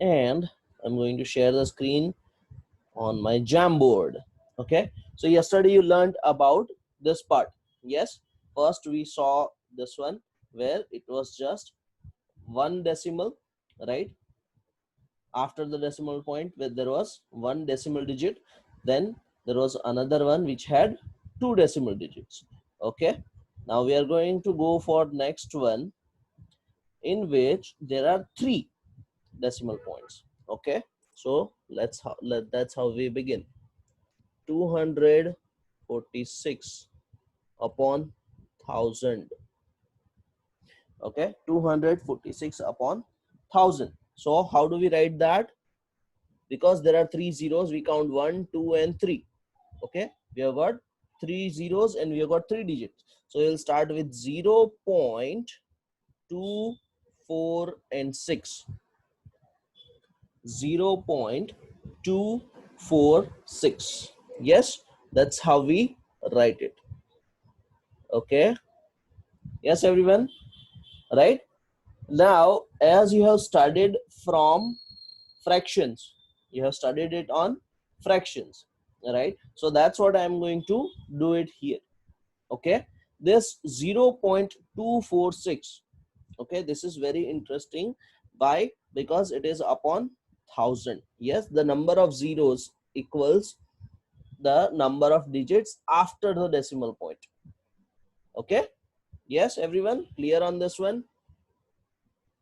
and I'm going to share the screen on my Jamboard. Okay, so yesterday you learned about this part. Yes, first we saw this one where it was just one decimal, right? After the decimal point where there was one decimal digit, then there was another one which had two decimal digits. Okay, now we are going to go for next one in which there are three decimal points. Okay, so that's how we begin. 246 upon 1000. Okay, 246 upon 1000. So how do we write that? Because there are three zeros, we count 1, 2 and 3. Okay, we have got three zeros and we have got three digits. So we'll start with 0 0.2, 4 and 6. 0.246. Yes, that's how we write it. Okay, yes everyone, right? Now as you have studied from fractions, you have studied it on fractions, right? So that's what I'm going to do it here. Okay, this 0.246, okay, this is very interesting. Why? Because it is upon 1000. Yes, the number of zeros equals the number of digits after the decimal point. Okay, yes everyone, clear on this one?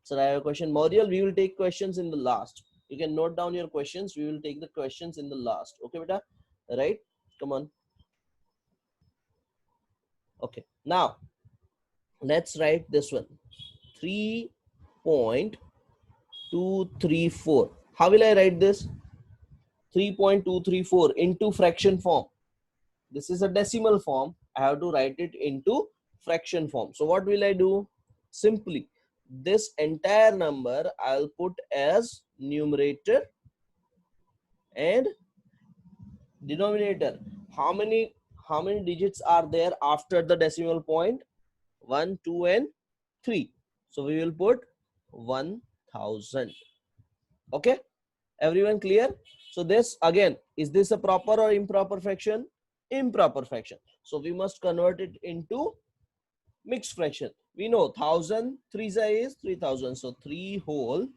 So I have a question. Mauriel, we will take questions in the last. You can note down your questions. We will take the questions in the last. Okay, beta? Right? Come on. Okay. Now, let's write this one. 3.234. How will I write this? 3.234 into fraction form. This is a decimal form. I have to write it into fraction form. So what will I do? Simply, this entire number I'll put as numerator and denominator. How many digits are there after the decimal point? 1, 2 and 3. So we will put 1000. Okay, everyone clear? So this again, is this a proper or improper fraction? Improper fraction. So we must convert it into mixed fraction. We know 1000 3 is 3000. So 3 whole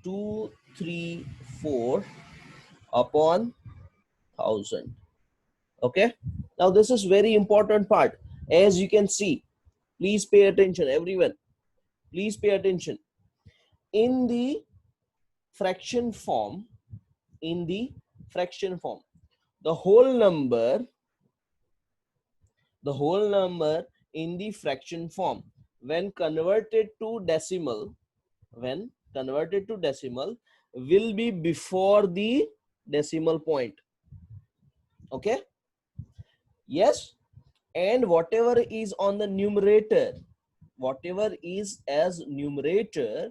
234 upon 1000. Okay, now this is very important part. As you can see, please pay attention everyone, please pay attention. In the fraction form, in the fraction form, the whole number in the fraction form, when converted to decimal, will be before the decimal point. Okay, yes, and whatever is on the numerator, whatever is as numerator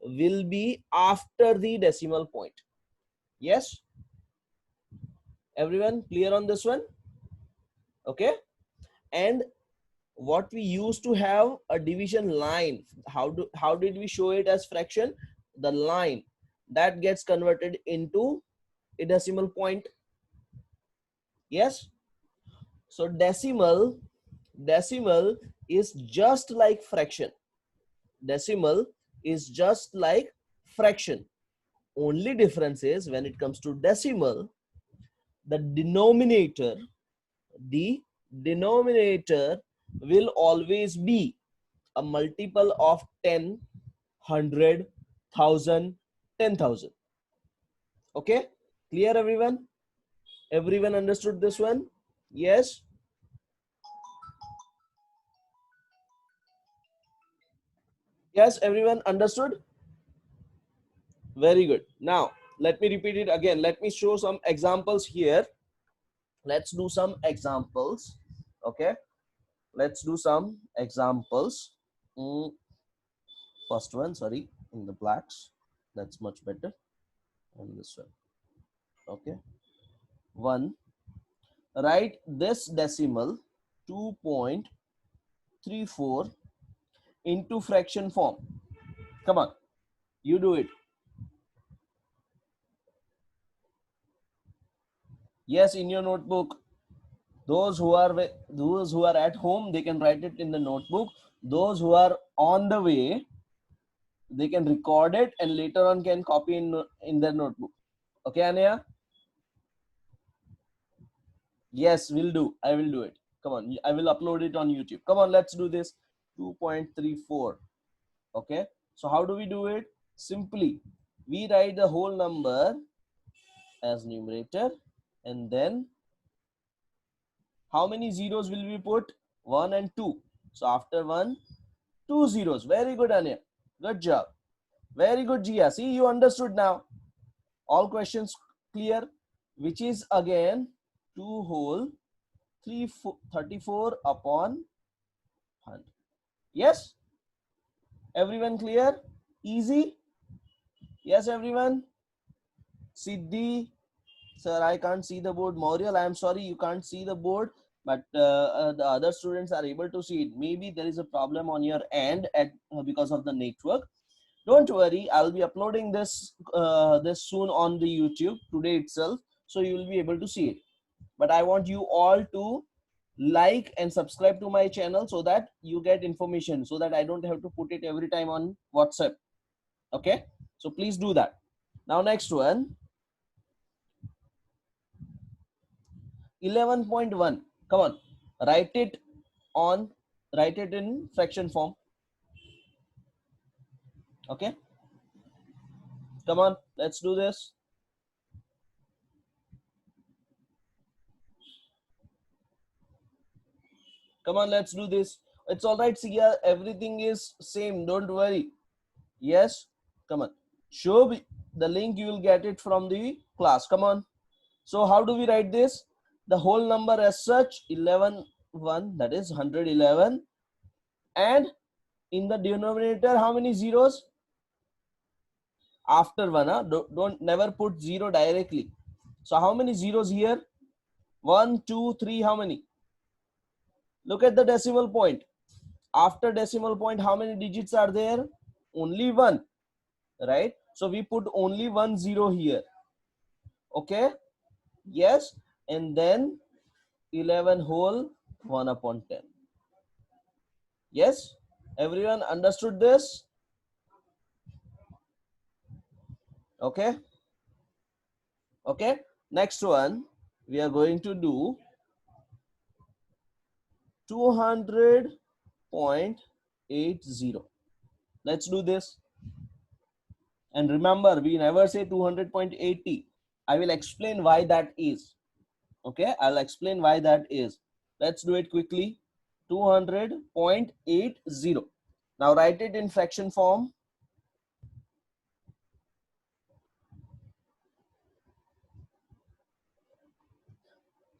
will be after the decimal point. Yes, everyone clear on this one? Okay, and what we used to have a division line, how did we show it as fraction? The line that gets converted into a decimal point. Yes, so decimal is just like fraction. Decimal is just like fraction. Only difference is when it comes to decimal, the denominator will always be a multiple of 10, 100, 1000, 10,000. Okay, clear everyone? Everyone understood this one? Yes, yes, everyone understood? Very good. Now let me repeat it again. Let me show some examples here. Let's do some examples. Okay, let's do some examples. First one, sorry, in the blacks, that's much better. And this one. Okay, one, write this decimal 2.34 into fraction form. Come on, you do it. Yes, in your notebook. Those who are at home, they can write it in the notebook. Those who are on the way, they can record it and later on can copy in their notebook. Okay, Anaya? Yes, will do. I will do it. Come on, I will upload it on YouTube. Come on, let's do this. 2.34. Okay, so how do we do it? Simply, we write the whole number as numerator, and then how many zeros will we put? 1 and 2. So after 1, 2 zeros. Very good, Anya. Good job. Very good, Jia. See, you understood now. All questions clear, which is again 2 whole 34 upon 100. Yes? Everyone clear? Easy? Yes, everyone? Siddhi, sir, I can't see the board. Maurial, I am sorry, you can't see the board, but the other students are able to see it. Maybe there is a problem on your end because of the network. Don't worry, I'll be uploading this soon on the YouTube today itself, so you will be able to see it. But I want you all to like and subscribe to my channel so that you get information, so that I don't have to put it every time on WhatsApp. Okay, so please do that. Now next one, 11.1. Come on, write it on write it in fraction form. Okay, come on, let's do this. Come on, let's do this. It's all right, Sia. Everything is same. Don't worry. Yes, come on. Show the link. You will get it from the class. Come on. So how do we write this? The whole number as such, 11, 1, that is 111. And in the denominator, how many zeros? After 1, huh? Don't never put 0 directly. So how many zeros here? 1, 2, 3, how many? Look at the decimal point. After decimal point, how many digits are there? Only 1, right? So we put only 1 0 here. Okay, yes, and then 11 whole 1 upon 10. Yes, everyone understood this? Okay, okay. Next one, we are going to do 200.80. Let's do this. And remember, we never say 200.80. I will explain why that is. Okay, I'll explain why that is. Let's do it quickly. 200.80. Now write it in fraction form.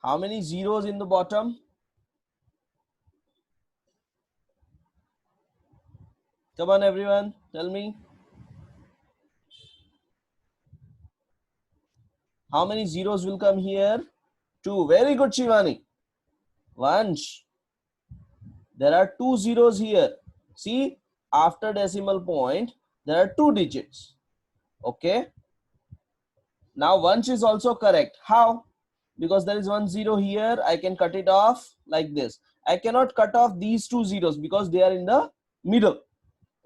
How many zeros in the bottom? Come on, everyone, tell me. How many zeros will come here? 2. Very good, Shivani. Vansh. There are 2 zeros here. See, after decimal point, there are 2 digits. Okay. Now Vansh is also correct. How? Because there is 1 0 here. I can cut it off like this. I cannot cut off these 2 zeros because they are in the middle.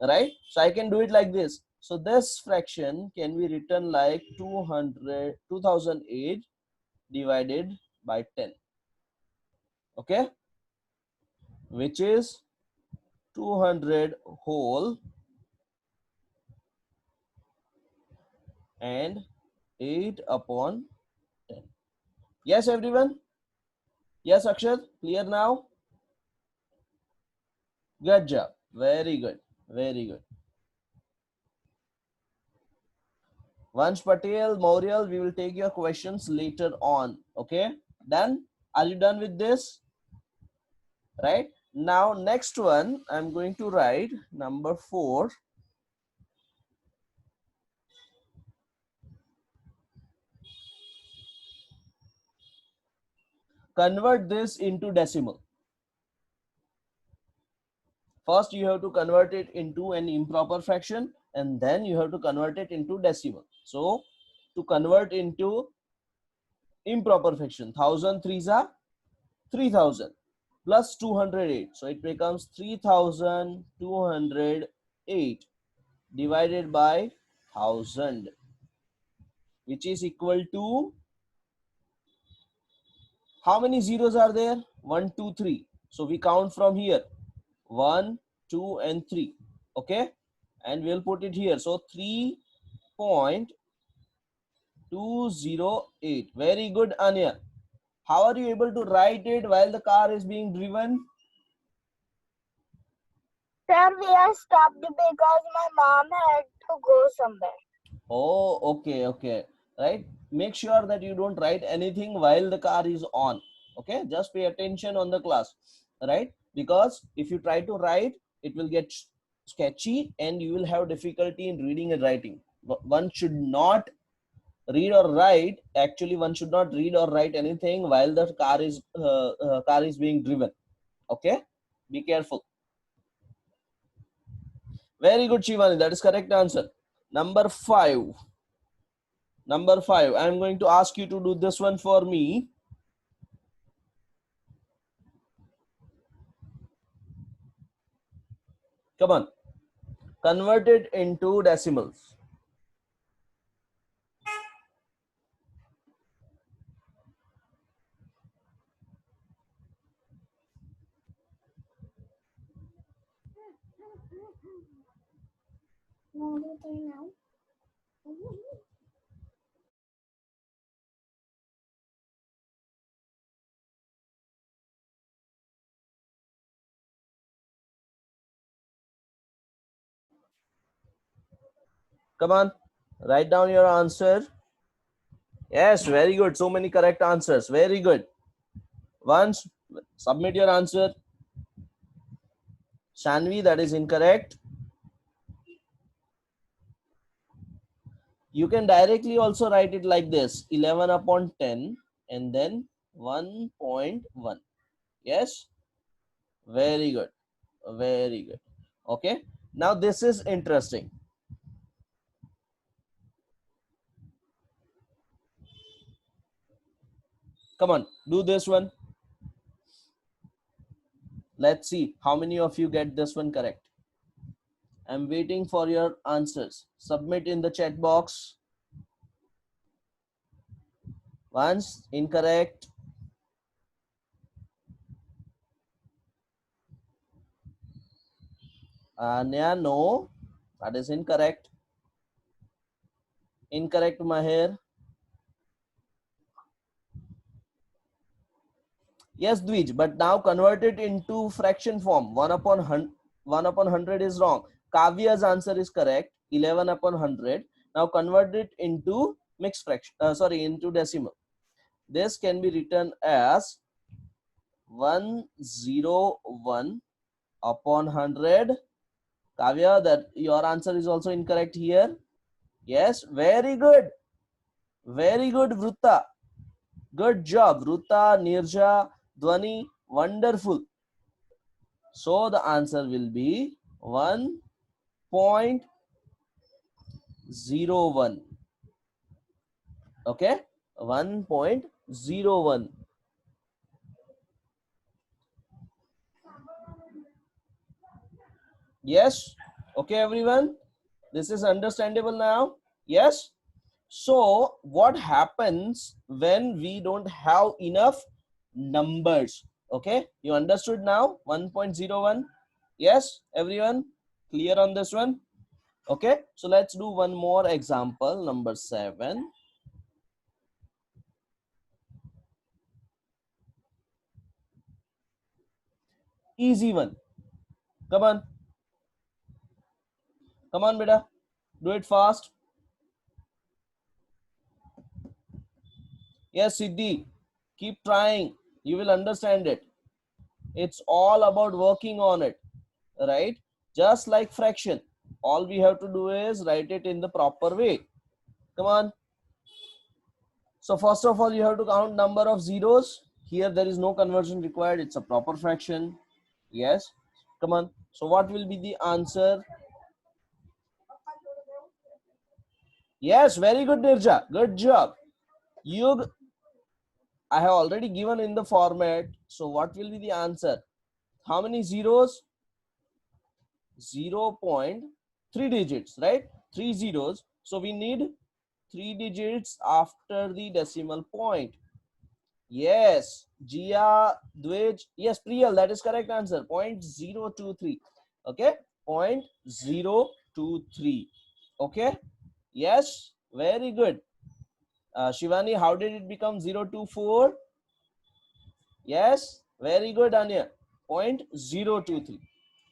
Right? So I can do it like this. So this fraction can be written like 2008 divided by 10. Okay, which is 200 whole and 8 upon 10. Yes, everyone? Yes, Akshat, clear now? Good job. Very good. Very good. Vansh Patel, Maurial, we will take your questions later on. Okay, done? Are you done with this? Right? Now, next one, I'm going to write number 4. Convert this into decimal. First, you have to convert it into an improper fraction, and then you have to convert it into decimal. So, to convert into improper fraction. 1000 threes are 3000 plus 208. So it becomes 3208 divided by 1000, which is equal to, how many zeros are there? 1, 2, 3. So we count from here. 1, 2, and 3. Okay. And we'll put it here. So 3.208. Very good, Anya. How are you able to write it while the car is being driven? Sir, we are stopped because my mom had to go somewhere. Oh, okay, okay. Right. Make sure that you don't write anything while the car is on. Okay. Just pay attention on the class. Right. Because if you try to write, it will get sketchy and you will have difficulty in reading and writing. One should not read or write. Actually, one should not read or write anything while the car is being driven. Okay. Be careful. Very good, Shivani. That is correct answer. Number 5. Number 5. I am going to ask you to do this one for me. Come on. Convert it into decimals. Come on. Write down your answer. Yes, very good. So many correct answers. Very good. Once, submit your answer. Shanvi, that is incorrect. You can directly also write it like this: 11 upon 10 and then 1.1. Yes, very good. Very good. Okay. Now this is interesting. Come on, do this one. Let's see how many of you get this one correct. I'm waiting for your answers. Submit in the chat box. Once, incorrect. Anya, no, that is incorrect. Incorrect, Maher. Yes, Dvij, but now convert it into fraction form. 1 upon 100 is wrong. Kavya's answer is correct. 11 upon 100. Now convert it into mixed fraction. Into decimal. This can be written as 101 upon 100. Kavya, that your answer is also incorrect here. Yes, very good. Very good, Vrutta. Good job, Vrutta, Nirja, Dwani. Wonderful. So the answer will be 1.01. Okay, 1.01. Yes. Okay, everyone. This is understandable now. Yes. So what happens when we don't have enough numbers? Okay, you understood now. 1.01. Yes, everyone clear on this one? Okay, so let's do one more example. Number 7. Easy one. Come on. Come on, beta. Do it fast. Yes, Siddhi. Keep trying. You will understand it. It's all about working on it, right? Just like fraction. All we have to do is write it in the proper way. Come on. So first of all, you have to count number of zeros. Here there is no conversion required. It's a proper fraction. Yes. Come on. So what will be the answer? Yes, very good, Nirja. Good job. Yug, I have already given in the format. So what will be the answer? How many zeros? 0.3 digits, right? 3 zeros. So we need 3 digits after the decimal point. Yes, Jia, Dwej, yes, Priyal, that is correct answer. 0.023. Okay, 0.023. Okay, yes, very good. Shivani, how did it become 024? Yes, very good, Anya. 0.023.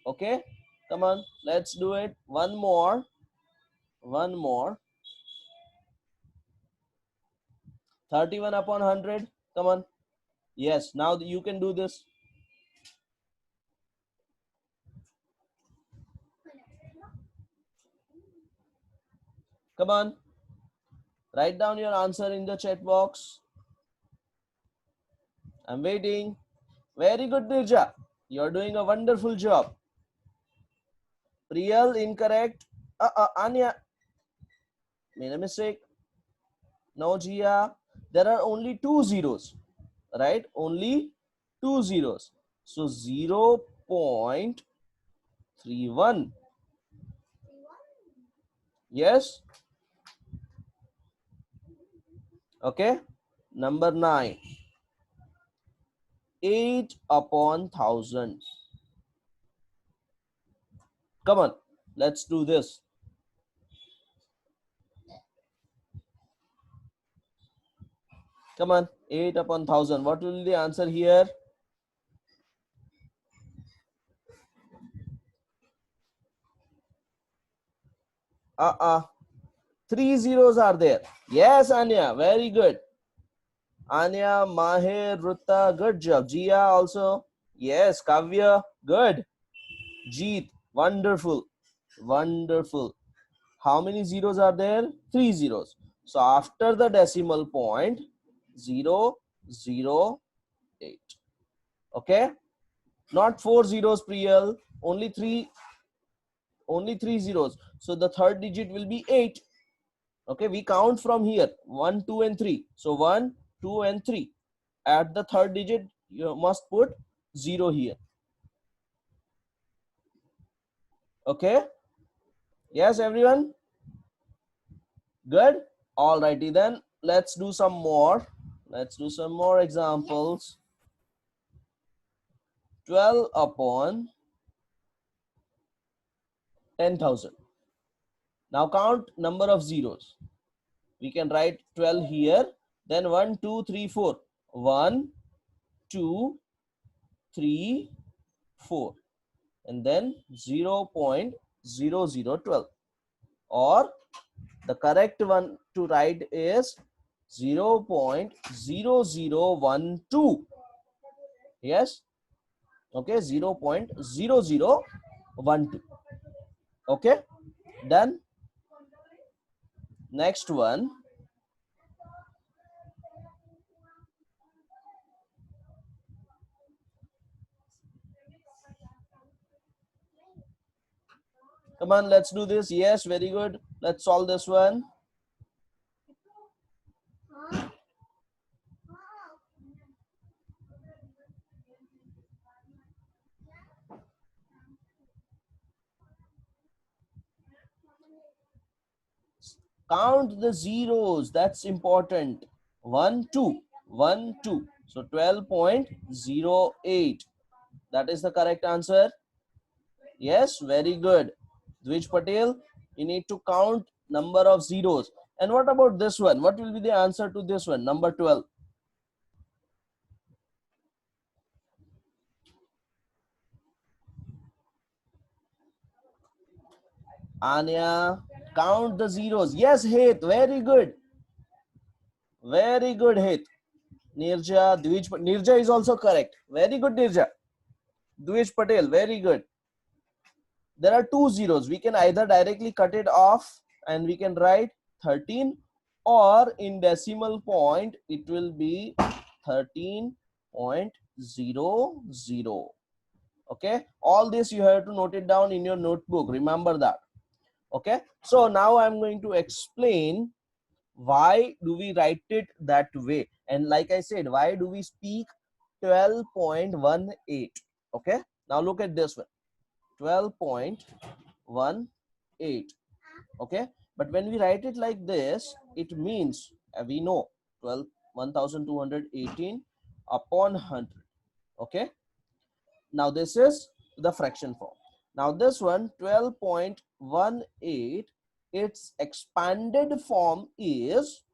Okay, come on, let's do it. One more. One more. 31 upon 100. Come on. Yes, now you can do this. Come on. Write down your answer in the chat box. I'm waiting. Very good, Nirja. You're doing a wonderful job. Priyal, incorrect. Anya, made a mistake. No, Jia. There are only 2 zeros, right? Only 2 zeros. So 0.31. Yes. Okay. Number 9. 8 upon 1000. Come on. Let's do this. Come on. 8 upon 1000. What will be the answer here? Three zeros are there. Yes, Anya. Very good. Anya, Mahir, Ruta, good job. Jia also. Yes, Kavya, good. Jeet, wonderful. Wonderful. How many zeros are there? 3 zeros. So after the decimal point, 0, 0, 8. Okay? Not 4 zeros, Priyal. Only 3 zeros. So the third digit will be 8. Okay, we count from here 1, 2, and 3. So 1, 2, and 3. At the third digit, you must put 0 here. Okay. Yes, everyone. Good. Alrighty then. Let's do some more. Let's do some more examples. 12 upon 10,000. Now count number of zeros. We can write 12 here. Then 1, 2, 3, 4. 1, 2, 3, 4. And then 0.0012. Or the correct one to write is 0.0012. Yes. Okay. 0.0012. Okay. Done. Next one. Come on, let's do this. Yes, very good. Let's solve this one. Count the zeros. That's important. 1, 2. 1, 2. So 12.08. That is the correct answer. Yes, very good. Dvij Patel, you need to count number of zeros. And what about this one? What will be the answer to this one? Number 12. Anya, count the zeros. Yes, Heth, very good. Very good, Heth. Nirja, Nirja is also correct. Very good, Nirja. Dvij Patel, very good. There are 2 zeros. We can either directly cut it off and we can write 13, or in decimal point it will be 13.00. Okay, all this you have to note it down in your notebook. Remember that. Okay, so now I'm going to explain why do we write it that way, And like I said, why do we speak 12.18? Okay, now look at this one, 12.18. Okay, but when we write it like this, it means we know 1218 upon 100. Okay, now this is the fraction form. Now this one, 12.18, its expanded form is,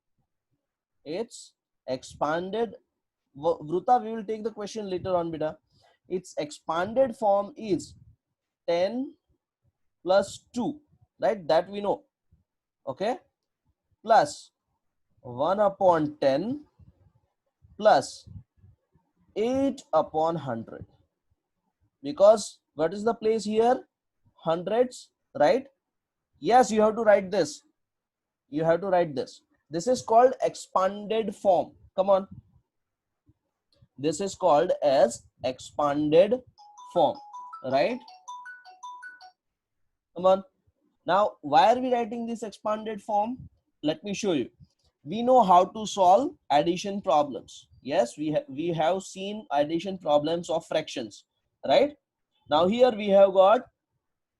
its expanded, Vruta, we will take the question later on, beta. Its expanded form is 10 plus 2, right? That we know. Okay, plus 1 upon 10 plus 8 upon 100. Because what is the place here? Hundreds, right? Yes, you have to write this. You have to write this. This is called expanded form. Come on. This is called as expanded form, right? Come on. Now, why are we writing this expanded form? Let me show you. We know how to solve addition problems. Yes, we have seen addition problems of fractions, right? Now here we have got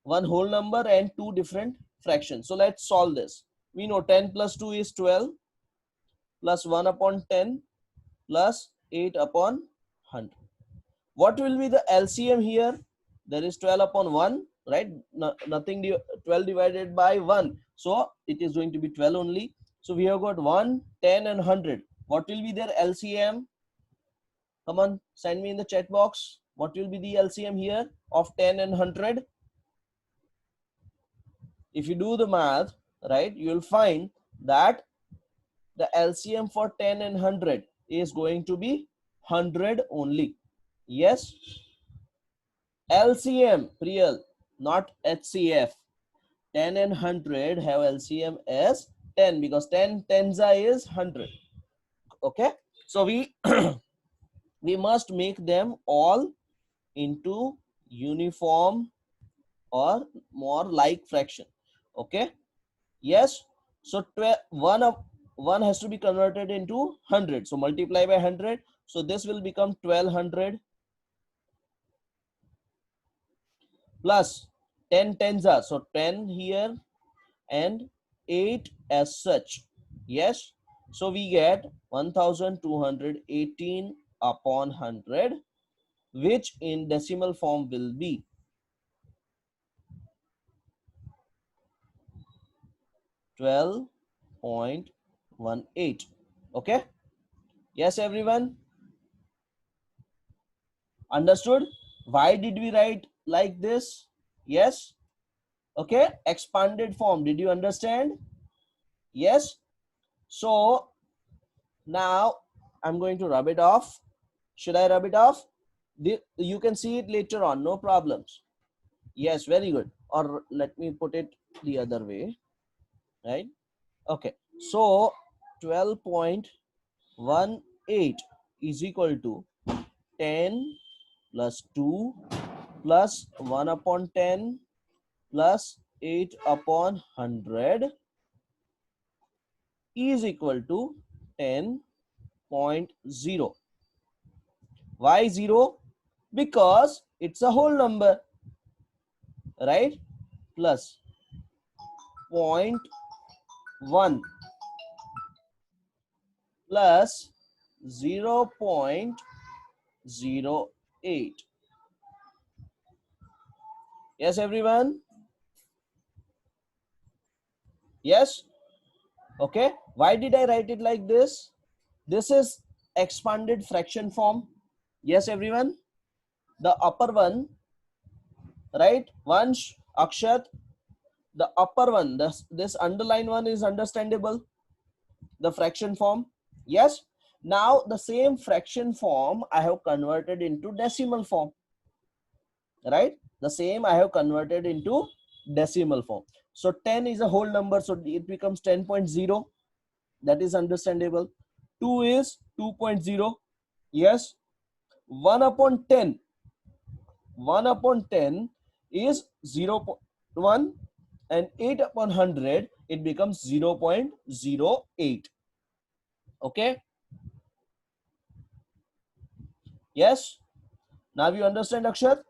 one whole number and two different fractions. So let's solve this. We know 10 plus 2 is 12 plus 1 upon 10 plus 8 upon 100. What will be the LCM here? There is 12 upon 1, right? Nothing, 12 divided by 1. So it is going to be 12 only. So we have got 1, 10 and 100. What will be their LCM? Come on, send me in the chat box. What will be the LCM here of 10 and 100? If you do the math, right, you will find that the LCM for 10 and 100 is going to be 100 only. Yes, LCM, Priyal, not HCF. 10 and 100 have LCM as 10 because 10 tenza is 100. Okay, so we we must make them all into uniform or more like fraction. Okay, yes, so 1 has to be converted into 100, so multiply by 100, so this will become 1200 plus 10 tens are, so 10 here and 8 as such. Yes, so we get 1218 upon 100, which in decimal form will be 12.18. Okay, yes everyone, understood why did we write like this? Yes, okay, expanded form, did you understand? Yes, so now I'm going to rub it off. Should I rub it off? You can see it later on, no problems. Yes, very good. Or let me put it the other way, right? Okay, so 12.18 is equal to 10 plus 2 plus 1 upon 10 plus 8 upon 100 is equal to 10.0. Why 0? Because it's a whole number, right? Plus 0.1 plus 0.08. Yes, everyone? Yes? Okay. Why did I write it like this? This is expanded fraction form. Yes, everyone? The upper one, right? Vansh, Akshat, the upper one, this underline one is understandable. The fraction form. Yes. Now the same fraction form I have converted into decimal form. Right? The same I have converted into decimal form. So 10 is a whole number, so it becomes 10.0. That is understandable. 2 is 2.0. Yes. 1 upon 10. 1 upon 10 is 0.1 and 8 upon 100 it becomes 0.08. Okay. Yes. Now you understand, Akshar?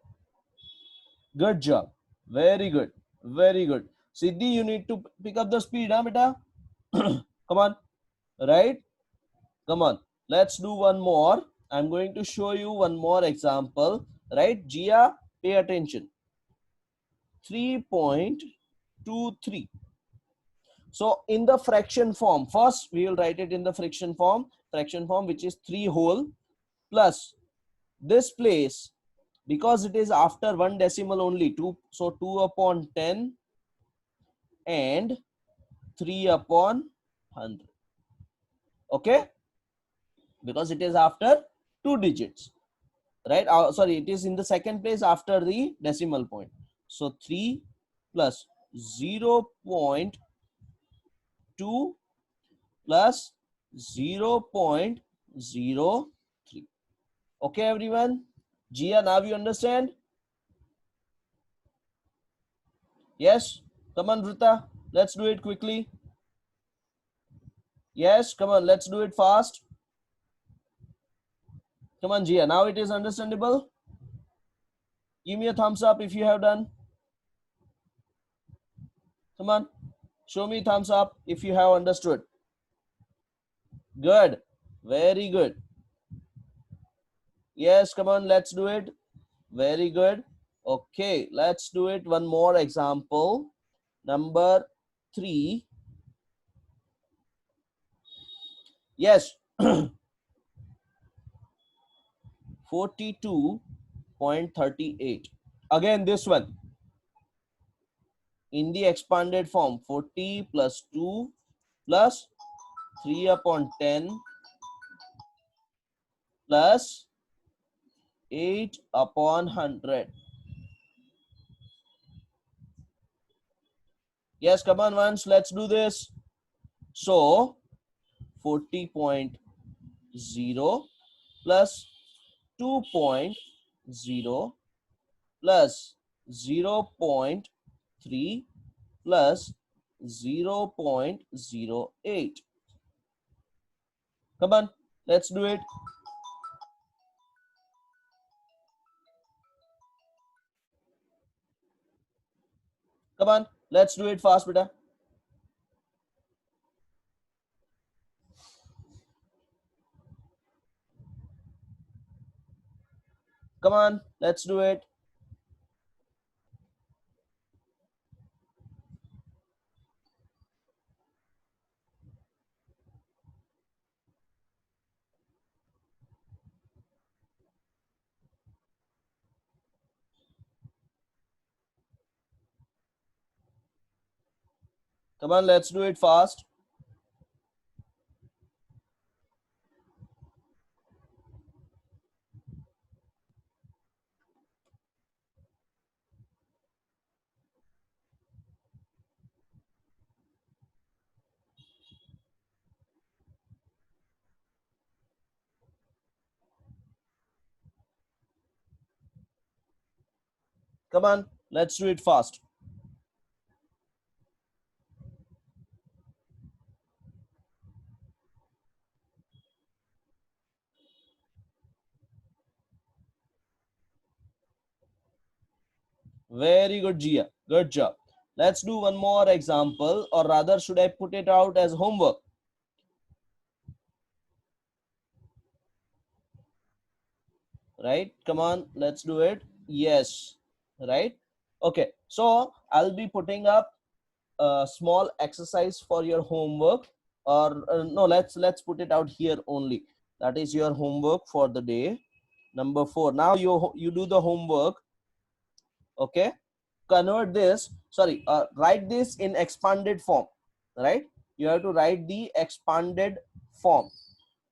Good job. Very good. Very good. Siddhi, you need to pick up the speed, huh, beta? Come on. Right? Come on. Let's do one more. I'm going to show you one more example. Right? Gia, pay attention. 3.23. So in the fraction form, first we will write it in the fraction form, which is 3 whole plus this place, because it is after one decimal only, 2, so 2 upon 10 and 3 upon 100. Okay, because it is after 2 digits, right? Sorry, it is in the second place after the decimal point. So 3 plus 0.2 plus 0.03. Okay, everyone. Gia, now you understand? Yes. Come on, Vrita. Let's do it quickly. Yes, come on, let's do it fast. Come on, Gia. Now it is understandable. Give me a thumbs up if you have done. Come on. Show me thumbs up if you have understood. Good. Very good. Yes, come on, let's do it. Very good. Okay, let's do it. One more example. Number 3. Yes. 42.38. Again, this one. In the expanded form, 40 plus 2 plus 3 upon 10 plus 8 upon 100. Yes, come on once, let's do this. So 40.0 plus 2.0 plus 0.3 plus 0.08. Come on, let's do it. Come on, let's do it fast, beta. Come on, let's do it. Come on, let's do it fast. Come on, let's do it fast. Very good, Gia. Good job. Let's do one more example, or rather, should I put it out as homework? Right? Come on, let's do it. Yes. Right? Okay. So I'll be putting up a small exercise for your homework, or no, let's put it out here only. That is your homework for the day. Number 4. Now you do the homework. Okay. Convert this, sorry, write this in expanded form, right? You have to write the expanded form.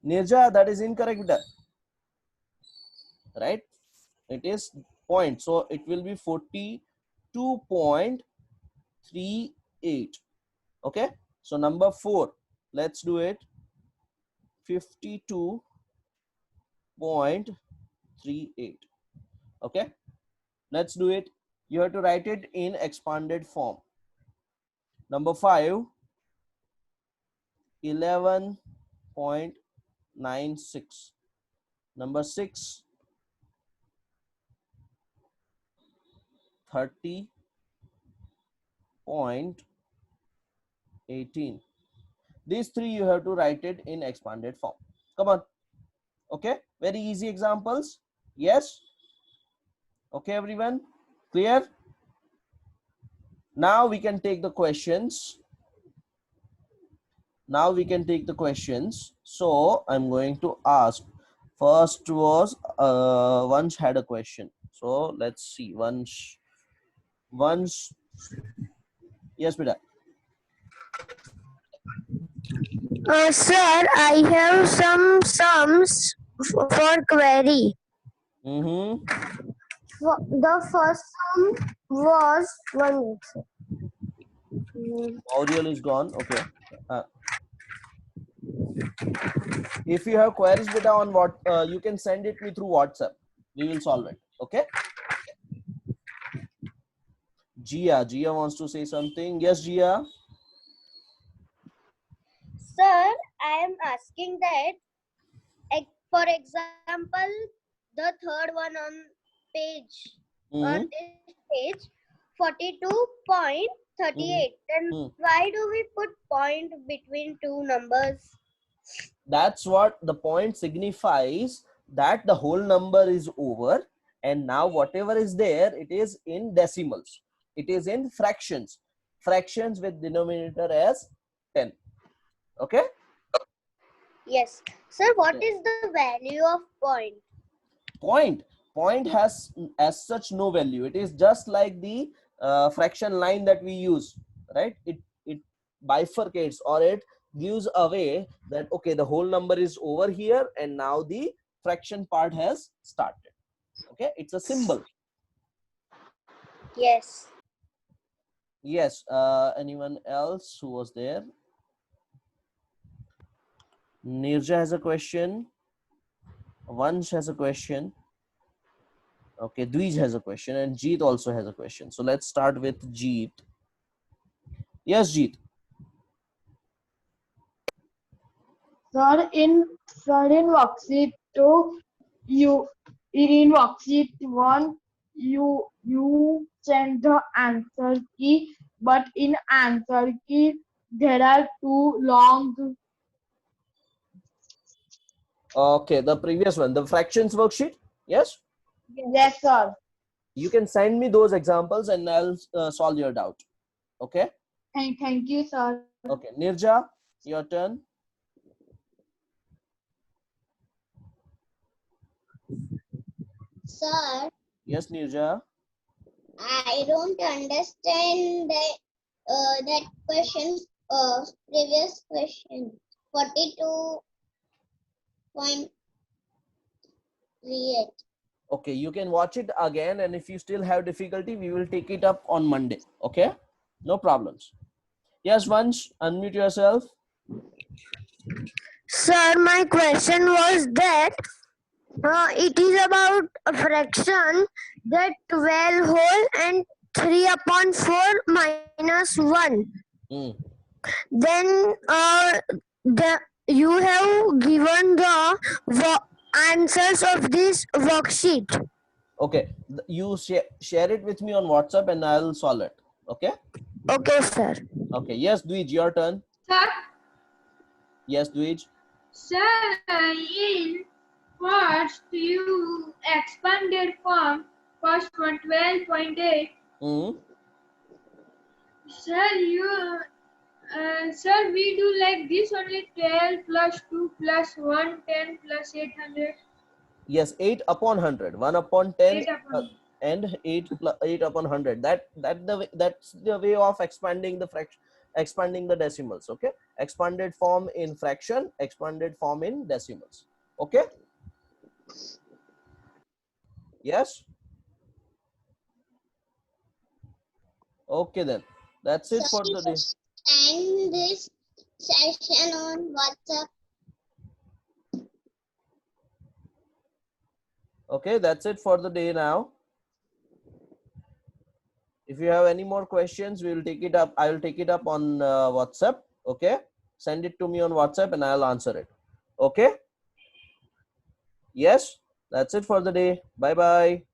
Nirja, that is incorrect, right? It is point, so it will be 42.38. Okay, so number 4, let's do it. 52.38. Okay, let's do it. You have to write it in expanded form. Number 5, 11.96. Number 6, 30.18. These three you have to write it in expanded form. Come on. Okay, very easy examples. Yes. Okay, everyone, clear? Now we can take the questions. So I'm going to ask. First was Vansh had a question. So let's see. Vansh. Yes, beta. Sir, I have some sums for query. Mm-hmm. The first sum was 1. Audio is gone. Okay. If you have queries, beta, on what you can send it me through WhatsApp. We will solve it. Okay. Gia wants to say something. Yes, Gia. Sir, I am asking that, for example, the third one on page, Mm-hmm. on this page, 42.38. Then why do we put point between two numbers? That's what the point signifies, that the whole number is over, and now whatever is there, it is in decimals. It is in fractions. Fractions with denominator as 10. Okay. Yes. Sir, what is the value of point? Point has as such no value. It is just like the fraction line that we use, right? It bifurcates, or it gives away that okay, the whole number is over here and now the fraction part has started. Okay, it's a symbol. Yes. Yes. Anyone else who was there? Nirja has a question. Vansh has a question. Okay, Dvij has a question, and Jeet also has a question. So let's start with Jeet. Yes, Jeet. Sir, in worksheet 2, in worksheet 1, you send the answer key, but in answer key there are two long. Okay, the previous one, the fractions worksheet. Yes. Yes, sir. You can send me those examples and I'll solve your doubt. Okay. Thank you, sir. Okay, Nirja, your turn. Sir, Yes, Nirja. I don't understand that question, previous question, 42.38. Okay, you can watch it again, and if you still have difficulty, we will take it up on Monday. Okay, no problems. Yes, Vansh, unmute yourself. Sir, my question was that it is about a fraction that 12 whole and 3 upon 4 minus 1. Mm. Then you have given the answers of this worksheet. Okay, you share it with me on WhatsApp and I'll solve it. Okay. Okay, sir. Okay. Yes, Dvij, your turn. Sir, Yes, Dvij. in first you expanded from first one 12.8. Mm. Sir, sir, we do like this only 12 plus 2 plus 1, 10 plus 800. Yes, 8 upon 100. 1 upon 10 8 upon. and 8 upon 100. That's the way of expanding the fraction, expanding the decimals. Okay, expanded form in fraction, expanded form in decimals. Okay. Yes. Okay, then that's it for the day. End this session on WhatsApp. Okay, that's it for the day now. If you have any more questions, we will take it up. I will take it up on WhatsApp. Okay, send it to me on WhatsApp and I'll answer it. Okay. Yes, that's it for the day. Bye bye.